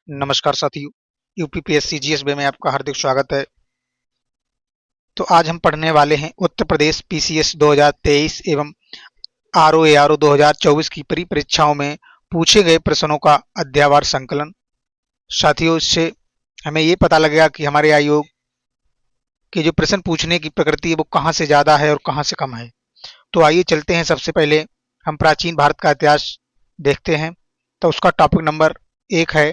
नमस्कार साथियों, UPPSC GSB में आपका हार्दिक स्वागत है। तो आज हम पढ़ने वाले हैं उत्तर प्रदेश पीसीएस 2023 एवं आरओ 2024 की परीक्षाओं में पूछे गए प्रश्नों का अध्यायवार संकलन। साथियों, इससे हमें ये पता लगेगा कि हमारे आयोग के जो प्रश्न पूछने की प्रकृति है वो कहाँ से ज़्यादा है और कहाँ से कम है। तो आइए चलते हैं। सबसे पहले हम प्राचीन भारत का इतिहास देखते हैं। तो उसका टॉपिक नंबर 1 है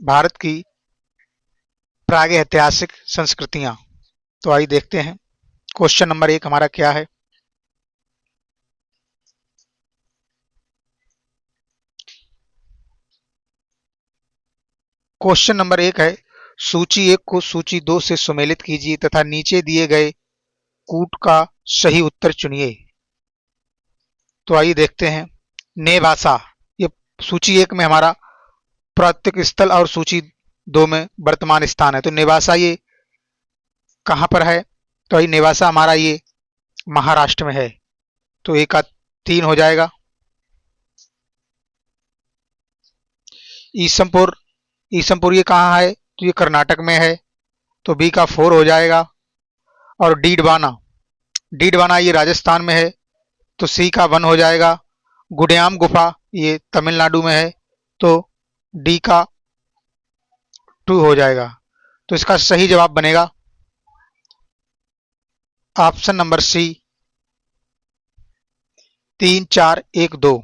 भारत की प्रागैतिहासिक संस्कृतियां। तो आइए देखते हैं क्वेश्चन नंबर 1 हमारा क्या है। क्वेश्चन नंबर 1 है, सूची 1 को सूची 2 से सुमेलित कीजिए तथा नीचे दिए गए कूट का सही उत्तर चुनिए। तो आइए देखते हैं। नेवासा, ये सूची 1 में हमारा प्राकृतिक स्थल और सूची 2 में वर्तमान स्थान है। तो नेवासा ये कहाँ पर है? तो ये नेवासा हमारा ये महाराष्ट्र में है। तो 1 का 3 हो जाएगा। ईसमपुर, ईसमपुर ये कहाँ है? तो ये कर्नाटक में है। तो बी का 4 हो जाएगा। और डीडवाना, डीडवाना ये राजस्थान में है। तो सी का 1 हो जाएगा। गुडयाम गुफा ये तमिलनाडु में है। तो डी का 2 हो जाएगा। तो इसका सही जवाब बनेगा option number C, 3 4 1 2।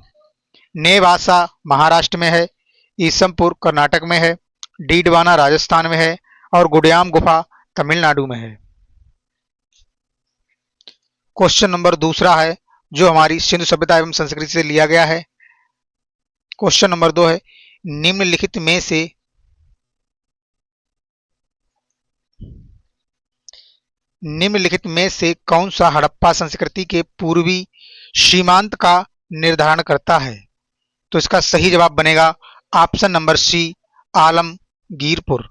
Nevasa Maharashtra में है, ईसमपुर कर्नाटक में है, डीडवाना राजस्थान में है और गुडयाम गुफा तमिलनाडु में है। क्वेश्चन नंबर दूसरा है जो हमारी सिंधु सभ्यता एवं संस्कृति से लिया गया है। क्वेश्चन नंबर 2 है, निम्नलिखित में से कौन सा हड़प्पा संस्कृति के पूर्वी सीमांत का निर्धारण करता है? तो इसका सही जवाब बनेगा option number C, Alamgirpur.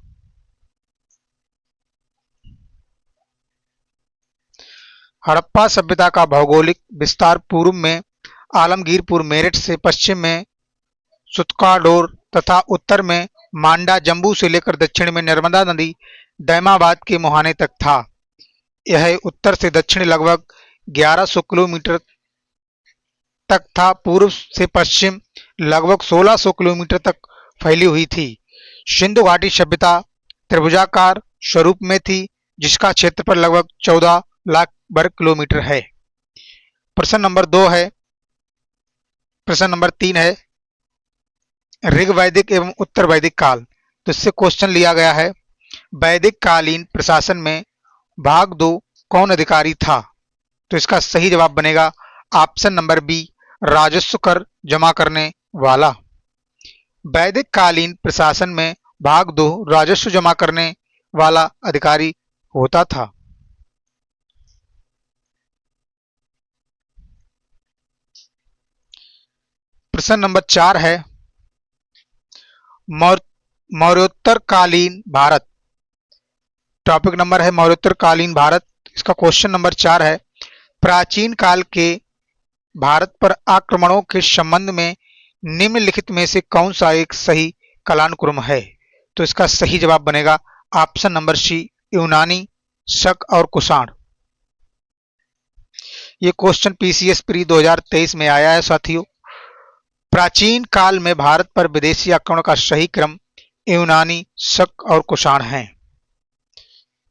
Harappa सभ्यता का भौगोलिक विस्तार पूर्व में आलमगीरपुर मेरठ से, पश्चिम में सुतकाडोर तथा उत्तर में मांडा जम्बू से लेकर दक्षिण में नर्मदा नदी दैमाबाद के मुहाने तक था। यह उत्तर से दक्षिण लगभग 1100 किलोमीटर तक था। पूर्व से पश्चिम लगभग 1600 किलोमीटर तक फैली हुई थी। सिंधु घाटी सभ्यता त्रिभुजाकार स्वरूप में थी जिसका क्षेत्रफल लगभग 14 लाख वर्ग किलोमीटर है। प्रश्न नंबर 2 है, प्रश्न नंबर 3 है ऋग वैदिक एवं उत्तर वैदिक काल। तो इससे क्वेश्चन लिया गया है, वैदिक कालीन प्रशासन में भाग 2 कौन अधिकारी था? तो इसका सही जवाब बनेगा ऑप्शन नंबर बी, राजस्व कर जमा करने वाला। वैदिक कालीन प्रशासन में भाग 2 राजस्व जमा करने वाला अधिकारी होता था। प्रश्न नंबर 4 है, मौर्योत्तरकालीन भारत। टॉपिक नंबर है मौर्योत्तरकालीन भारत। इसका क्वेश्चन नंबर 4 है, प्राचीन काल के भारत पर आक्रमणों के संबंध में निम्नलिखित में से कौन सा एक सही कालानुक्रम है? तो इसका सही जवाब बनेगा ऑप्शन नंबर सी, यूनानी, शक और कुषाण। ये क्वेश्चन पीसीएस प्री 2023 में आया है। साथियों, प्राचीन काल में भारत पर विदेशी आक्रमण का सही क्रम यूनानी, शक और कुषाण है।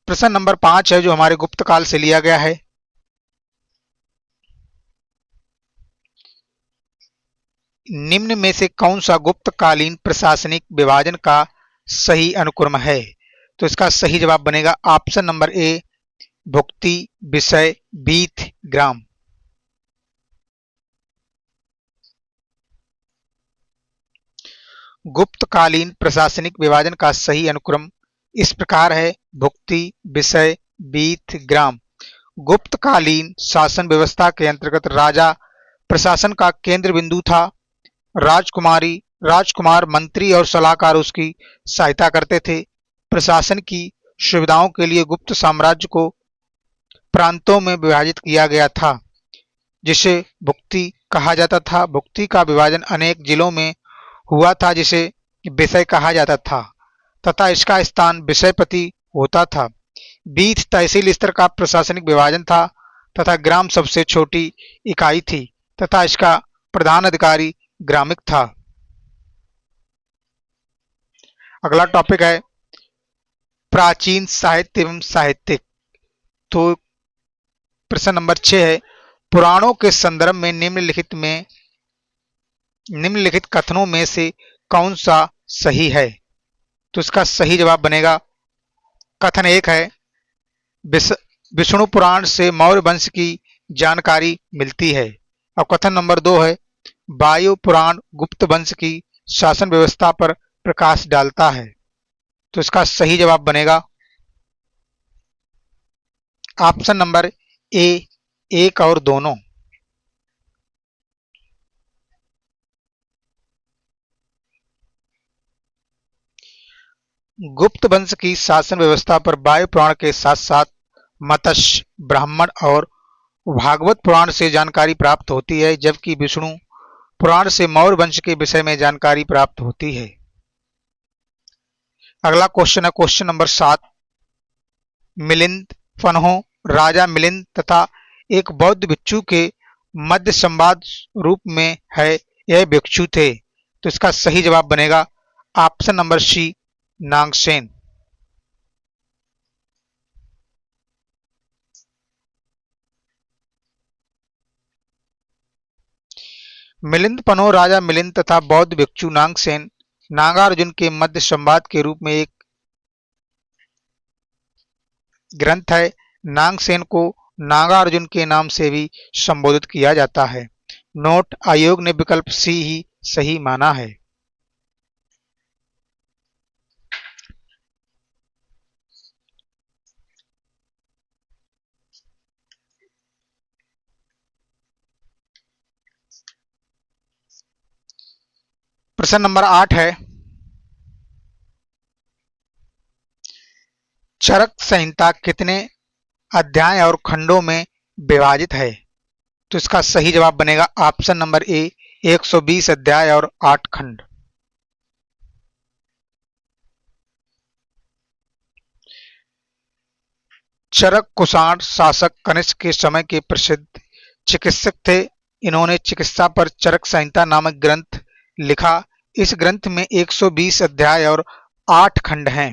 प्रश्न नंबर 5 है जो हमारे गुप्त काल से लिया गया है। निम्न में से कौन सा गुप्त कालीन प्रशासनिक विभाजन का सही अनुक्रम है? तो इसका सही जवाब बनेगा ऑप्शन नंबर ए, भुक्ति, विषय, बीथ, ग्राम। गुप्तकालीन प्रशासनिक विभाजन का सही अनुक्रम इस प्रकार है, भुक्ति, विषय, बीथ, ग्राम। गुप्तकालीन शासन व्यवस्था के अंतर्गत राजा प्रशासन का केंद्र बिंदु था। राजकुमारी, राजकुमार, मंत्री और सलाहकार उसकी सहायता करते थे। प्रशासन की सुविधाओं के लिए गुप्त साम्राज्य को प्रांतों में विभाजित किया गया था जिसे भुक्ति कहा जाता था। भुक्ति का विभाजन अनेक जिलों में हुआ था जिसे विषय कहा जाता था तथा इसका स्थान विषयपति होता था। बीथ तहसील स्तर का प्रशासनिक विभाजन था तथा ग्राम सबसे छोटी इकाई थी तथा इसका प्रधान अधिकारी ग्रामिक था। अगला टॉपिक है प्राचीन साहित्य एवं साहित्यिक। तो प्रश्न नंबर 6 है पुराणों के संदर्भ में निम्नलिखित कथनों में से कौन सा सही है। तो इसका सही जवाब बनेगा कथन 1 है विष्णु पुराण से मौर्य वंश की जानकारी मिलती है। और कथन नंबर 2 है वायु पुराण गुप्त वंश की शासन व्यवस्था पर प्रकाश डालता है। तो इसका सही जवाब बनेगा ऑप्शन नंबर ए, एक और दोनों। गुप्त वंश की शासन व्यवस्था पर वायु पुराण के साथ साथ मत्स्य ब्राह्मण और भागवत पुराण से जानकारी प्राप्त होती है, जबकि विष्णु पुराण से मौर्य वंश के विषय में जानकारी प्राप्त होती है। अगला क्वेश्चन है क्वेश्चन नंबर 7 मिलिंद फनहो राजा मिलिंद तथा एक बौद्ध भिक्षु के मध्य संवाद रूप में है यह भिक्षु थे। तो इसका सही जवाब बनेगा option number C Nagasena. Milinda Panho राजा मिलिंद तथा बौद्ध भिक्षु नागसेन नागार्जुन के मध्य संवाद के रूप में एक ग्रंथ है। नागसेन को नागार्जुन के नाम से भी संबोधित किया जाता है। नोट आयोग ने विकल्प सी ही सही माना है। प्रश्न नंबर 8 है चरक संहिता कितने अध्याय और खंडों में विभाजित है। तो इसका सही जवाब बनेगा ऑप्शन नंबर ए 120 अध्याय और 8 खंड। चरक कुषाण शासक कनिष्क के समय के प्रसिद्ध चिकित्सक थे। इन्होंने चिकित्सा पर चरक संहिता नामक ग्रंथ लिखा। इस ग्रंथ में 120 अध्याय और 8 खंड हैं।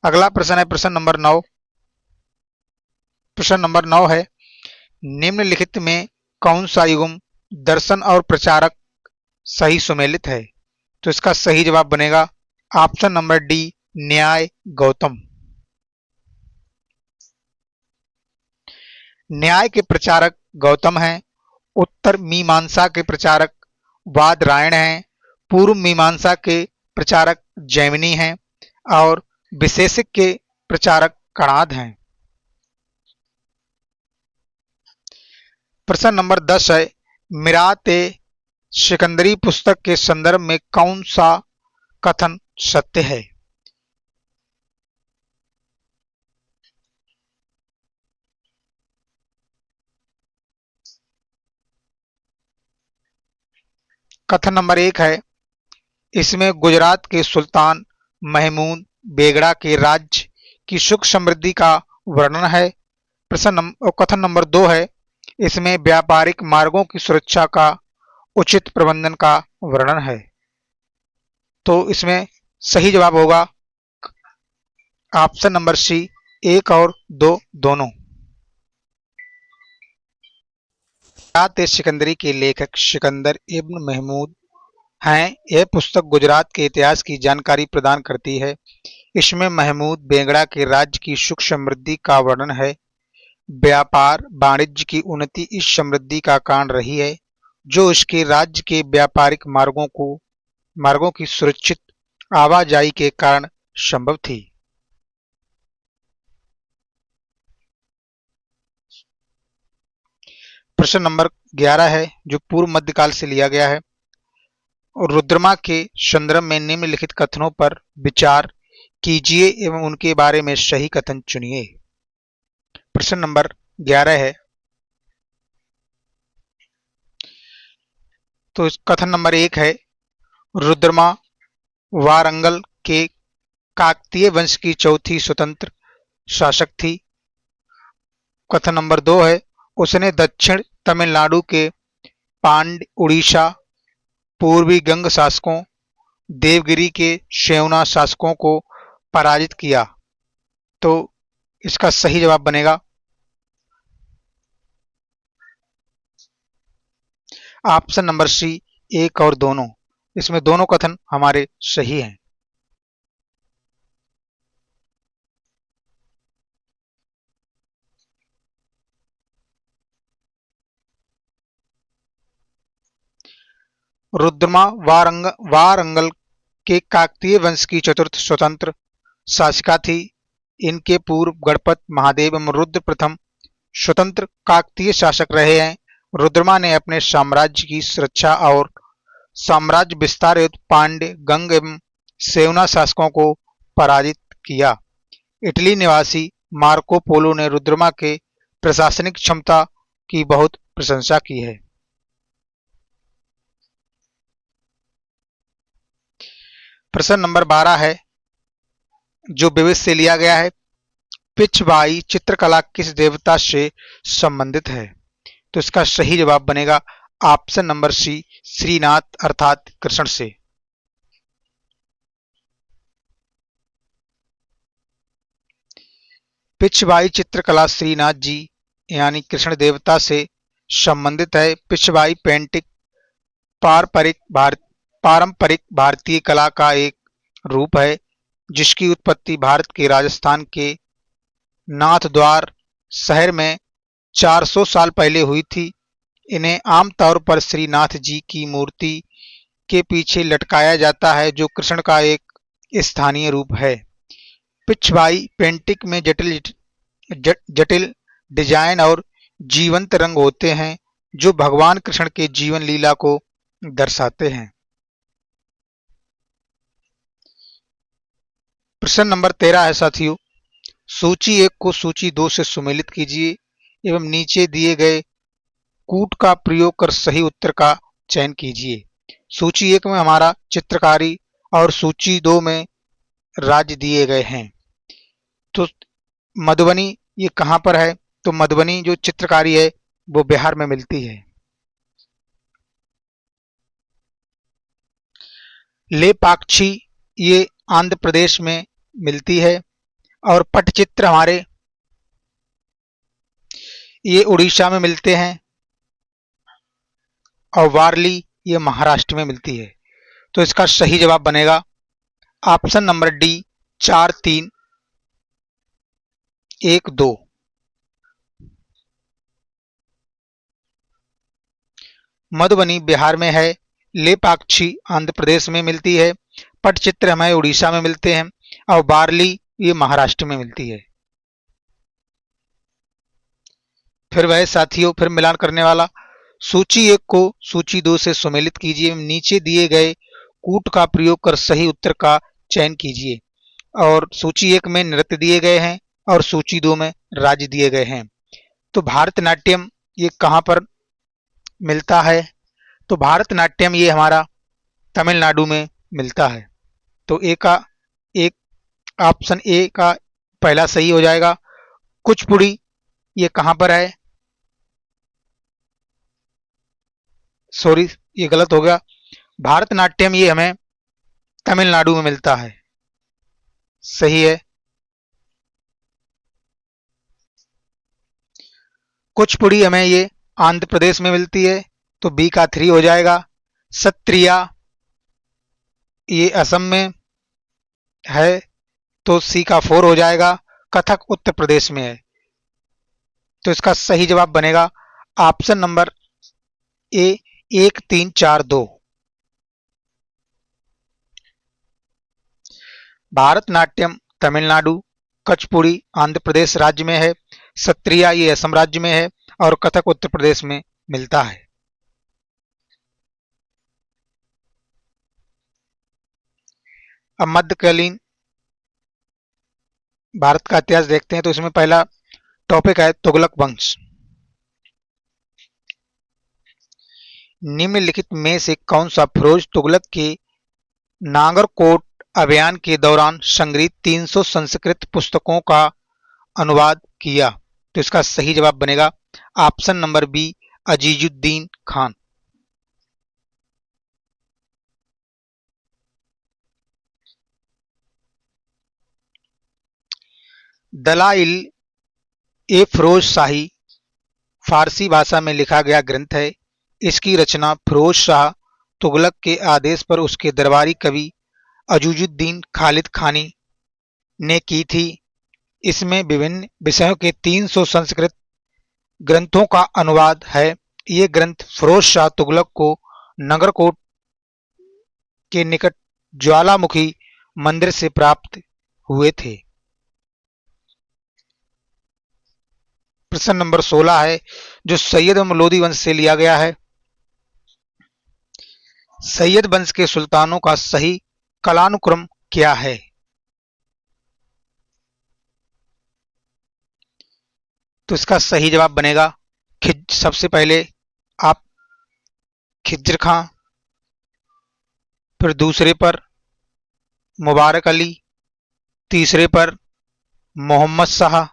अगला प्रश्न है प्रश्न नंबर 9। प्रश्न नंबर 9 है निम्नलिखित में कौन सा युग्म दर्शन और प्रचारक सही सुमेलित है। तो इसका सही जवाब बनेगा ऑप्शन नंबर डी न्याय गौतम। न्याय के प्रचारक गौतम हैं। उत्तर मीमांसा के प्रचारक वादरायण हैं। पूर्व मीमांसा के प्रचारक जैमिनी हैं और विशेषिक के प्रचारक कणाद हैं। प्रश्न नंबर 10 है मिरात ए सिकंदरी पुस्तक के संदर्भ में कौन सा कथन सत्य है। कथन नंबर 1 है इसमें गुजरात के सुल्तान महमूद बेगड़ा के राज्य की सुख समृद्धि का वर्णन है। कथन नंबर 2 है इसमें व्यापारिक मार्गों की सुरक्षा का उचित प्रबंधन का वर्णन है। तो इसमें सही जवाब होगा ऑप्शन नंबर सी 1 और 2 दोनों। मिरात ए सिकंदरी के लेखक सिकंदर इब्न महमूद हैं। यह पुस्तक गुजरात के इतिहास की जानकारी प्रदान करती है। इसमें महमूद बेगड़ा के राज्य की सुख समृद्धि का वर्णन है। व्यापार वाणिज्य की उन्नति इस समृद्धि का कारण रही है जो इसके राज्य के व्यापारिक मार्गों की सुरक्षित आवाजाही के कारण संभव थी। प्रश्न नंबर 11 है जो पूर्व मध्यकाल से लिया गया है। रुद्रमा के संदर्भ में निम्नलिखित कथनों पर विचार कीजिए एवं उनके बारे में सही कथन चुनिए। प्रश्न नंबर 11 है तो कथन नंबर 1 है रुद्रमा वारंगल के काकतीय वंश की चौथी स्वतंत्र शासक थी। कथन नंबर 2 है, उसने दक्षिण तमिलनाडु के पांड उड़ीसा पूर्वी गंग शासकों, देवगिरी के शेवना शासकों को पराजित किया। तो इसका सही जवाब बनेगा ऑप्शन नंबर सी, एक और दोनों। इसमें दोनों कथन हमारे सही हैं। रुद्रमा वारंगल के काकतीय वंश की चतुर्थ स्वतंत्र शासिका थी। इनके पूर्व गणपत महादेव एवं रुद्र प्रथम स्वतंत्र काकतीय शासक रहे हैं। रुद्रमा ने अपने साम्राज्य की सुरक्षा और साम्राज्य विस्तार हेतु पांड्य गंग एवं सेवना शासकों को पराजित किया। इटली निवासी मार्को पोलो ने रुद्रमा के प्रशासनिक क्षमता की बहुत प्रशंसा की है। प्रश्न नंबर 12 है, जो विविध से लिया गया है। पिछवाई चित्रकला किस देवता से संबंधित है? तो इसका सही जवाब बनेगा ऑप्शन नंबर सी, श्रीनाथ अर्थात कृष्ण से। पिछवाई चित्रकला श्रीनाथ जी यानी कृष्ण देवता से संबंधित है। पिछवाई पेंटिंग पारंपरिक पारंपरिक भारतीय कला का एक रूप है जिसकी उत्पत्ति भारत के राजस्थान के नाथद्वार शहर में 400 साल पहले हुई थी। इन्हें आमतौर पर श्रीनाथ जी की मूर्ति के पीछे लटकाया जाता है जो कृष्ण का एक स्थानीय रूप है। पिछवाई पेंटिंग में जटिल डिजाइन और जीवंत रंग होते हैं जो भगवान कृष्ण के जीवन लीला को दर्शाते हैं। प्रश्न नंबर 13 है साथियों, सूची 1 को सूची 2 से सुमेलित कीजिए एवं नीचे दिए गए कूट का प्रयोग कर सही उत्तर का चयन कीजिए। सूची 1 में हमारा चित्रकारी और सूची 2 में राज्य दिए गए हैं। तो मधुबनी ये कहां पर है? तो मधुबनी जो चित्रकारी है वो बिहार में मिलती है। लेपाक्षी ये आंध्र प्रदेश में मिलती है और पटचित्र हमारे ये उड़ीसा में मिलते हैं और वारली ये महाराष्ट्र में मिलती है। तो इसका सही जवाब बनेगा option number D, 4 3 1 2। Madhubani Bihar में है, लेपाक्षी आंध्र प्रदेश में मिलती है, पटचित्र हमें उड़ीसा में मिलते हैं और बारली ये महाराष्ट्र में मिलती है। फिर वह साथियों फिर मिलान करने वाला, सूची 1 को सूची 2 से सुमेलित कीजिए, नीचे दिए गए कूट का प्रयोग कर सही उत्तर का चयन कीजिए। और सूची 1 में नृत्य दिए गए हैं और सूची 2 में राज्य दिए गए हैं। तो भारतनाट्यम ये कहां पर मिलता है? तो भारतनाट्यम ये हमारा तमिलनाडु में मिलता है। तो ए का एक ऑप्शन ए का पहला सही हो जाएगा। कुचिपुड़ी ये कहां पर है? सॉरी ये गलत हो गया। भारतनाट्यम ये हमें तमिलनाडु में मिलता है। सही है। कुचिपुड़ी हमें ये आंध्र प्रदेश में मिलती है। तो बी का 3 हो जाएगा। सत्रिया ये असम में है। तो सी का 4 हो जाएगा। कथक उत्तर प्रदेश में है। तो इसका सही जवाब बनेगा option number A, 1 3 4 2। Bharatanatyam Tamil Nadu, Kuchipudi Andhra Pradesh राज्य में है, सत्रिया ये असम राज्य में है और कथक उत्तर प्रदेश में मिलता है। अब मध्यकालीन भारत का इतिहास देखते हैं। तो इसमें पहला टॉपिक है तुगलक वंश। निम्नलिखित में से कौन सा फिरोज तुगलक के नागरकोट अभियान के दौरान संग्रहित 300 संस्कृत पुस्तकों का अनुवाद किया? तो इसका सही जवाब बनेगा option number B, Azizuddin Khan. दलाइल ए फिरोज शाही फारसी भाषा में लिखा गया ग्रंथ है। इसकी रचना फिरोज शाह तुगलक के आदेश पर उसके दरबारी कवि अजूजुद्दीन खालिद खानी ने की थी। इसमें विभिन्न विषयों के 300 संस्कृत ग्रंथों का अनुवाद है। ये ग्रंथ फिरोज शाह तुगलक को नगरकोट के निकट ज्वालामुखी मंदिर से प्राप्त हुए थे। प्रश्न नंबर 16 है जो सैयद एवं लोदी वंश से लिया गया है। सैयद वंश के सुल्तानों का सही कालानुक्रम क्या है? तो इसका सही जवाब बनेगा सबसे पहले आप खिज्र खां, फिर दूसरे पर मुबारक अली, तीसरे पर मोहम्मद शाह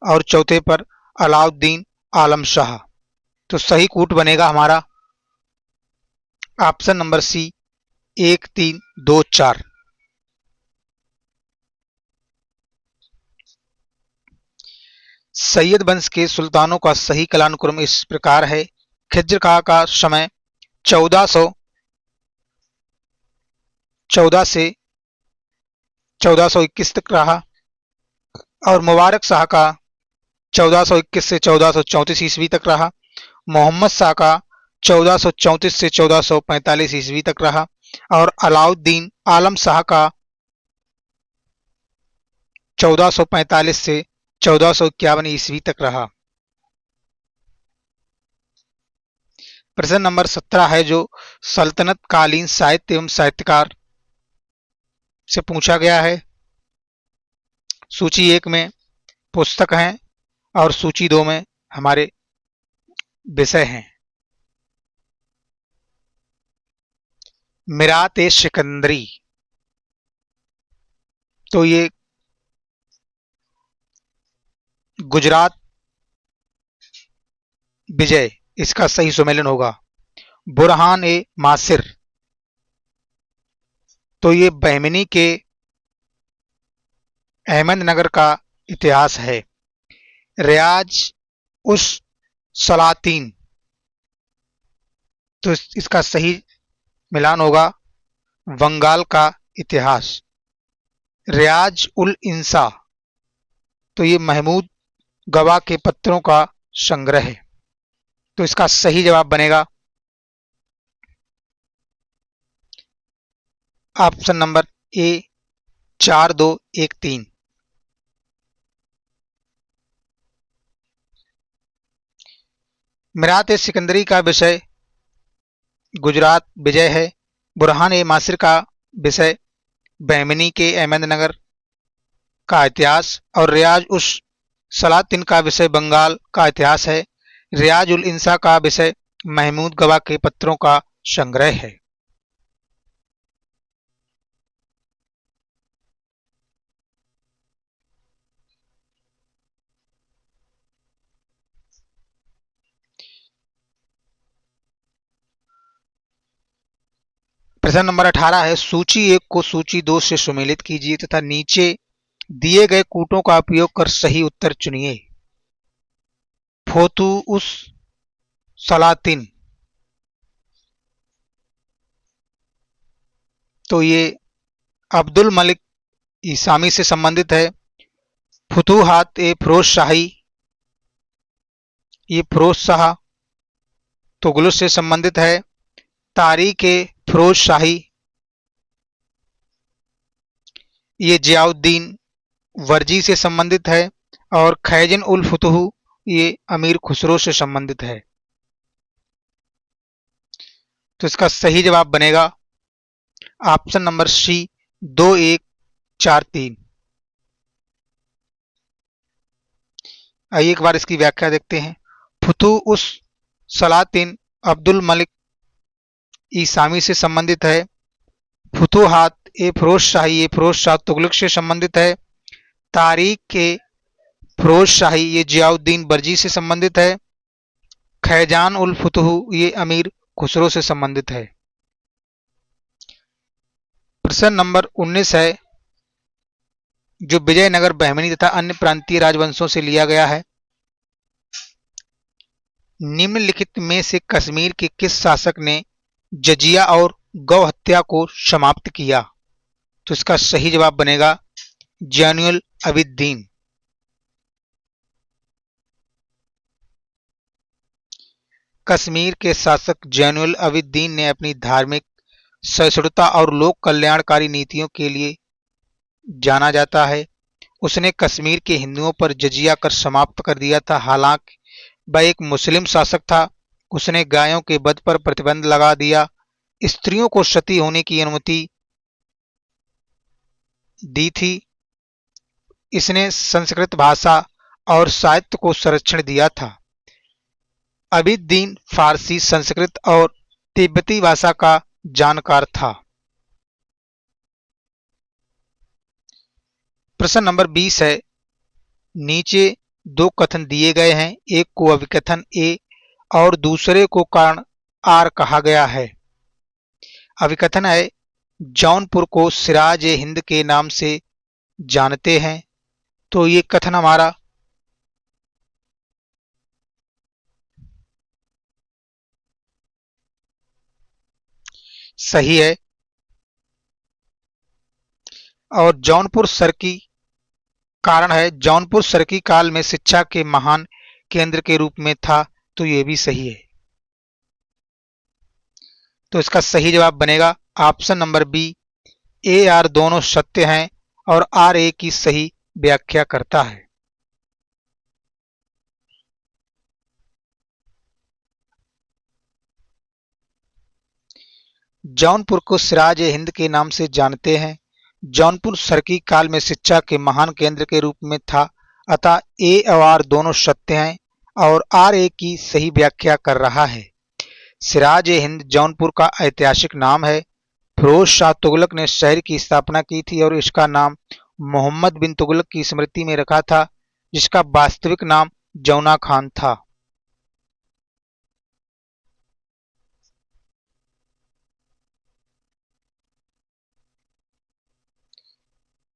और चौथे पर अलाउद्दीन आलम शाह। तो सही कूट बनेगा हमारा ऑप्शन नंबर सी, 1 3 2 4। सैयद वंश के सुल्तानों का सही कालानुक्रम इस प्रकार है। खिज्र खां का समय 1414 से 1421 तक रहा और मुबारक शाह का 1421 से 1434 ईस्वी तक रहा। मोहम्मद शाह का 1434 से 1445 ईस्वी तक रहा और अलाउद्दीन आलम शाह का 1445 से 1451 ईस्वी तक रहा। प्रश्न नंबर 17 है जो सल्तनत कालीन साहित्य एवं साहित्यकार से पूछा गया है। सूची 1 में पुस्तक हैं और सूची 2 में हमारे विषय हैं। मिरात ए सिकंदरी, तो ये गुजरात विजय इसका सही सुमेलन होगा। बुरहान ए मासिर, तो ये बहमनी के अहमदनगर का इतिहास है। रियाज उस सलातीन, तो इसका सही मिलान होगा बंगाल का इतिहास। रियाज उल इंसा, तो ये महमूद गवाह के पत्रों का संग्रह है। तो इसका सही जवाब बनेगा ऑप्शन नंबर ए, 4 2 1 3। मिरात ए सिकंदरी का विषय गुजरात विजय है। बुरहान ए मासिर का विषय बहमनी के अहमदनगर का इतिहास और रियाज उस सलातिन का विषय बंगाल का इतिहास है। रियाज उल इंसा का विषय महमूद गवाह के पत्रों का संग्रह है। प्रश्न नंबर 18 है सूची 1 को सूची 2 से सुमेलित कीजिए तथा नीचे दिए गए कूटों का उपयोग कर सही उत्तर चुनिए। फोतु उस सलातिन, तो ये अब्दुल मलिक ईसामी से संबंधित है। फुतूहात ए फिरोज शाही, ये फिरोज शाह तुगलक से संबंधित है। तारीख ए फिरोज शाही, ये जियाउद्दीन वर्जी से संबंधित है और खैजन उल फुतूह ये अमीर खुसरो से संबंधित है। तो इसका सही जवाब बनेगा ऑप्शन नंबर सी, 2 1 4 3। आइए एक बार इसकी व्याख्या देखते हैं। फुतू उस सलातिन अब्दुल मलिक ईसामी से संबंधित है। फुतूहात ए फिरोज शाही, ये फिरोज शाह तुगलक से संबंधित है। तारीख ए फिरोज शाही, ये जियाउद्दीन बर्जी से संबंधित है। खैजान उल फुतूह, ये अमीर खुसरो से संबंधित है। प्रश्न नंबर 19 है जो विजयनगर, बहमनी तथा अन्य प्रांतीय राजवंशों से लिया गया है। निम्नलिखित में से कश्मीर के किस शासक ने जजिया और गौ हत्या को समाप्त किया? तो इसका सही जवाब बनेगा जैनुल अबिदीन। कश्मीर के शासक जैनुल अबिदीन ने अपनी धार्मिक सहिष्णुता और लोक कल्याणकारी नीतियों के लिए जाना जाता है। उसने कश्मीर के हिंदुओं पर जजिया कर समाप्त कर दिया था। हालांकि वह एक मुस्लिम शासक था। उसने गायों के वध पर प्रतिबंध लगा दिया, स्त्रियों को सती होने की अनुमति दी थी। इसने संस्कृत भाषा और साहित्य को संरक्षण दिया था। अबिदीन फारसी, संस्कृत और तिब्बती भाषा का जानकार था। प्रश्न नंबर 20 है नीचे दो कथन दिए गए हैं, एक को अभिकथन ए और दूसरे को कारण आर कहा गया है। अभिकथन है जौनपुर को सिराज ए हिंद के नाम से जानते हैं। तो ये कथन हमारा सही है। और जौनपुर सरकी कारण है, जौनपुर सरकी काल में शिक्षा के महान केंद्र के रूप में था। तो ये भी सही है। तो इसका सही जवाब बनेगा option number B, A R दोनों सत्य हैं और आर ए की सही व्याख्या करता है। जौनपुर को सिराज ए हिंद के नाम से जानते हैं। जौनपुर सरकी काल में शिक्षा के महान केंद्र के रूप में था, अतः ए और आर दोनों सत्य हैं और आर ए की सही व्याख्या कर रहा है। सिराज ए हिंद जौनपुर का ऐतिहासिक नाम है। फिरोज शाह तुगलक ने शहर की स्थापना की थी और इसका नाम मोहम्मद बिन तुगलक की स्मृति में रखा था, जिसका वास्तविक नाम जौना खान था।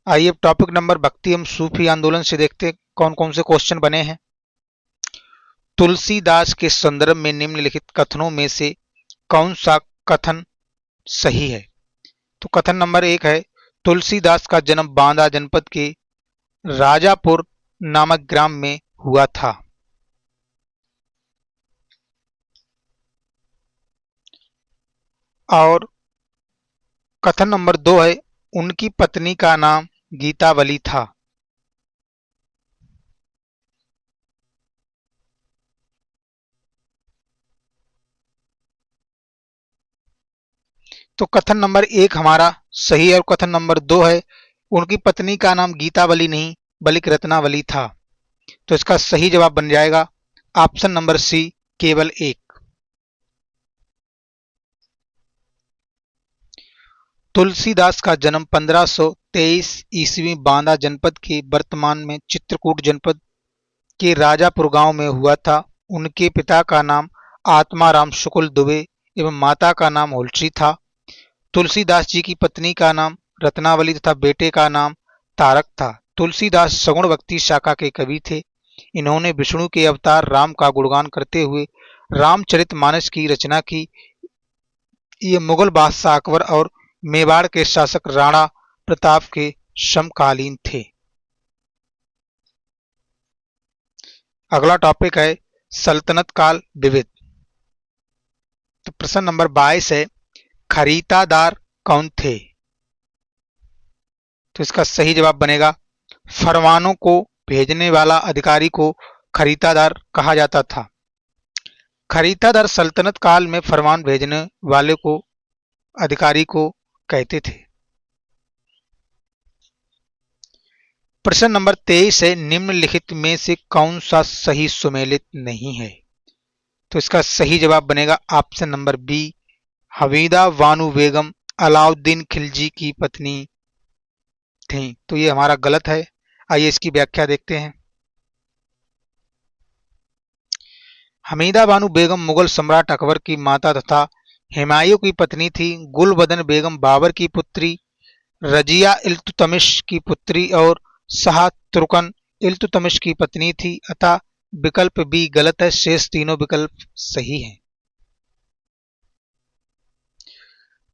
आइए अब टॉपिक नंबर भक्ति एवं सूफी आंदोलन से देखते कौन कौन से क्वेश्चन बने हैं। तुलसीदास के संदर्भ में निम्नलिखित कथनों में से कौन सा कथन सही है? तो कथन नंबर 1 है तुलसीदास का जन्म बांदा जनपद के राजापुर नामक ग्राम में हुआ था। और कथन नंबर 2 है उनकी पत्नी का नाम गीतावली था। तो कथन नंबर 1 हमारा सही है और कथन नंबर 2 है उनकी पत्नी का नाम गीतावली नहीं बल्कि रत्नावली था। तो इसका सही जवाब बन जाएगा ऑप्शन नंबर सी, केवल एक। तुलसीदास का जन्म 1523 ईस्वी बांदा जनपद के वर्तमान में चित्रकूट जनपद के राजापुर गांव में हुआ था। उनके पिता का नाम आत्माराम शुक्ल दुबे एवं माता का नाम होलसी था। तुलसीदास जी की पत्नी का नाम रत्नावली तथा बेटे का नाम तारक था। तुलसीदास सगुण भक्ति शाखा के कवि थे। इन्होंने विष्णु के अवतार राम का गुणगान करते हुए रामचरितमानस की रचना की। ये मुगल बादशाह अकबर और मेवाड़ के शासक राणा प्रताप के समकालीन थे। अगला टॉपिक है सल्तनत काल विविध। तो प्रश्न नंबर 22 है खरीदादार कौन थे? तो इसका सही जवाब बनेगा फरमानों को भेजने वाला अधिकारी को खरीदादार कहा जाता था। खरीदादार सल्तनत काल में फरमान भेजने वाले को अधिकारी को कहते थे। प्रश्न नंबर 23 है निम्नलिखित में से कौन सा सही सुमेलित नहीं है? तो इसका सही जवाब बनेगा option number B, Hamida Bano Begum Alauddin Khilji की पत्नी थी। तो ये हमारा गलत है। आइए इसकी व्याख्या देखते हैं। हमीदा बानु बेगम मुगल सम्राट अकबर की माता तथा हुमायूं की पत्नी थी। गुलबदन बेगम बाबर की पुत्री, रजिया इल्तुतमिश की पुत्री और शाह तुर्कन इल्तुतमिश की पत्नी थी। अतः विकल्प बी गलत है, शेष तीनों विकल्प सही हैं।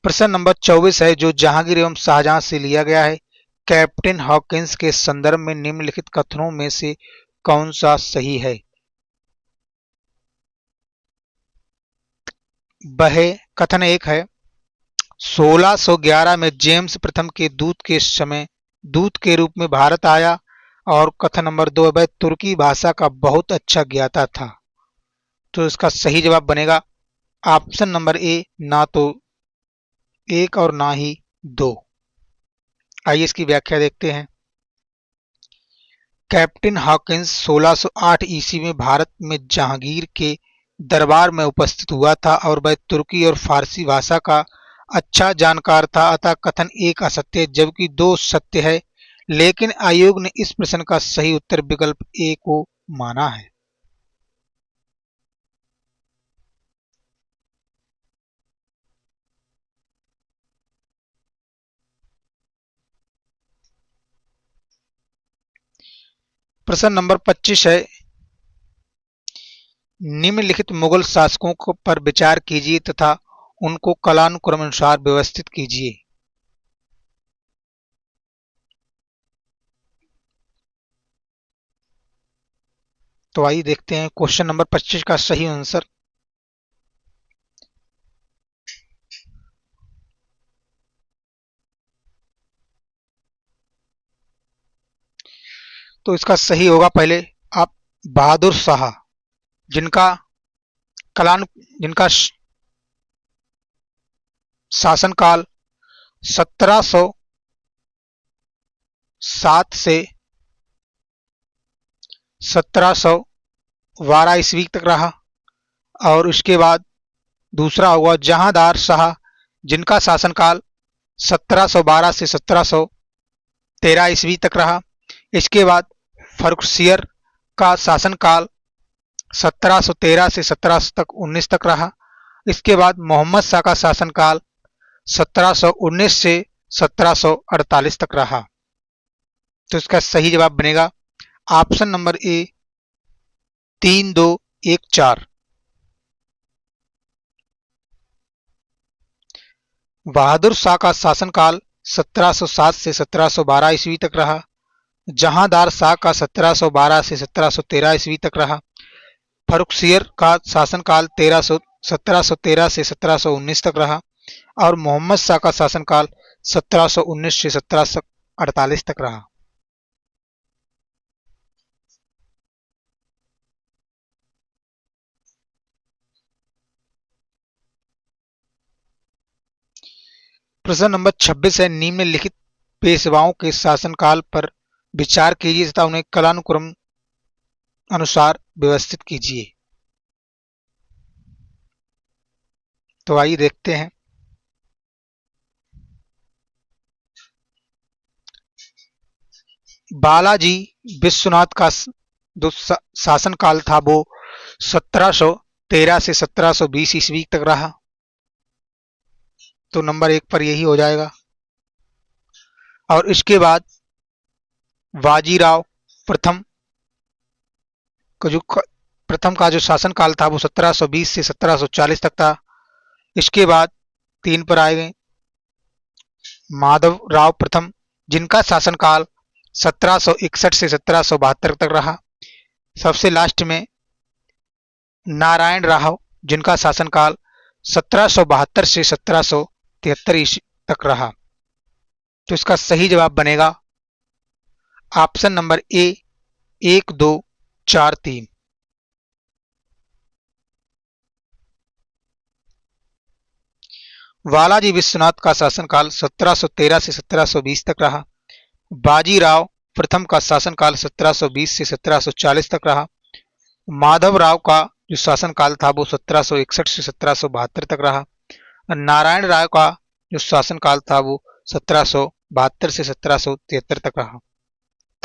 प्रश्न नंबर 24 है जो जहांगीर एवं शाहजहां से लिया गया है। कैप्टन हॉकिंस के संदर्भ में निम्नलिखित कथनों में से कौन सा सही है? वह कथन एक है, 1611 में जेम्स प्रथम के दूत के समय दूत के रूप में भारत आया। और कथन नंबर दो, वह तुर्की भाषा का बहुत अच्छा ज्ञाता था। तो इसका सही जवाब बनेगा ऑप्शन नंबर ए, ना तो एक और ना ही दो। आइए इसकी व्याख्या देखते हैं। कैप्टन हॉकिंस 1608 ईस्वी में भारत में जहांगीर के दरबार में उपस्थित हुआ था और वह तुर्की और फारसी भाषा का अच्छा जानकार था। अतः कथन एक असत्य है जबकि दो सत्य है, लेकिन आयोग ने इस प्रश्न का सही उत्तर विकल्प ए को माना है। प्रश्न नंबर 25 है, निम्नलिखित मुगल शासकों पर विचार कीजिए तथा उनको कालानुक्रम अनुसार व्यवस्थित कीजिए। तो आइए देखते हैं क्वेश्चन नंबर 25 का सही आंसर। तो इसका सही होगा, पहले आप बहादुर शाह, जिनका कलान जिनका शासनकाल 1707 से 1712 ईस्वी तक रहा। और उसके बाद दूसरा हुआ जहांदार शाह, जिनका शासनकाल 1712 से 1713 ईस्वी तक रहा। इसके बाद फर्रुखसियर का शासनकाल 1713 से 1719 तक रहा। इसके बाद मोहम्मद शाह का शासनकाल 1719 से 1748 तक रहा। तो इसका सही जवाब बनेगा ऑप्शन नंबर ए, 3214। बहादुर शाह का शासनकाल 1707 से 1712 ईस्वी तक रहा। जहांदार शाह का 1712 से 1713 ईस्वी तक रहा। फर्रुखसियर का शासनकाल 1713 से 1719 तक रहा। और मोहम्मद शाह का शासनकाल 1719 से 1748 तक रहा। प्रश्न नंबर 26 है, निम्नलिखित पेशवाओं के शासनकाल पर विचार कीजिए तथा उन्हें कालानुक्रम अनुसार व्यवस्थित कीजिए। तो आइए देखते हैं। बालाजी विश्वनाथ का जो शासनकाल था वो 1713 से 1720 ईस्वी तक रहा। तो नंबर एक पर यही हो जाएगा। और इसके बाद बाजीराव प्रथम का जो शासनकाल था वो 1720 से 1740 तक था। इसके बाद तीन पर आए गए माधव राव प्रथम, जिनका शासनकाल 1761 से 1772 तक रहा। सबसे लास्ट में नारायण राव, जिनका शासनकाल 1772 से 1773 तक रहा। तो इसका सही जवाब बनेगा ऑप्शन नंबर ए, 1243। बालाजी विश्वनाथ का शासनकाल 1713 से 1720 तक रहा। बाजीराव प्रथम का शासनकाल 1720 से 1740 तक रहा। माधव राव का जो शासनकाल था वो 1761 से 1772 तक रहा। नारायण राव का जो शासनकाल था वो 1772 से 1773 तक रहा।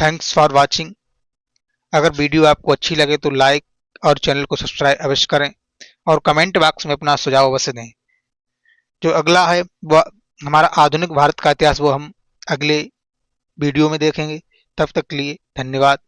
Thanks for watching. अगर वीडियो आपको अच्छी लगे तो लाइक और चैनल को सब्सक्राइब अवश्य करें और कमेंट बॉक्स में अपना सुझाव अवश्य दें। जो अगला है वह हमारा आधुनिक भारत का इतिहास, वो हम अगले वीडियो में देखेंगे। तब तक के लिए धन्यवाद।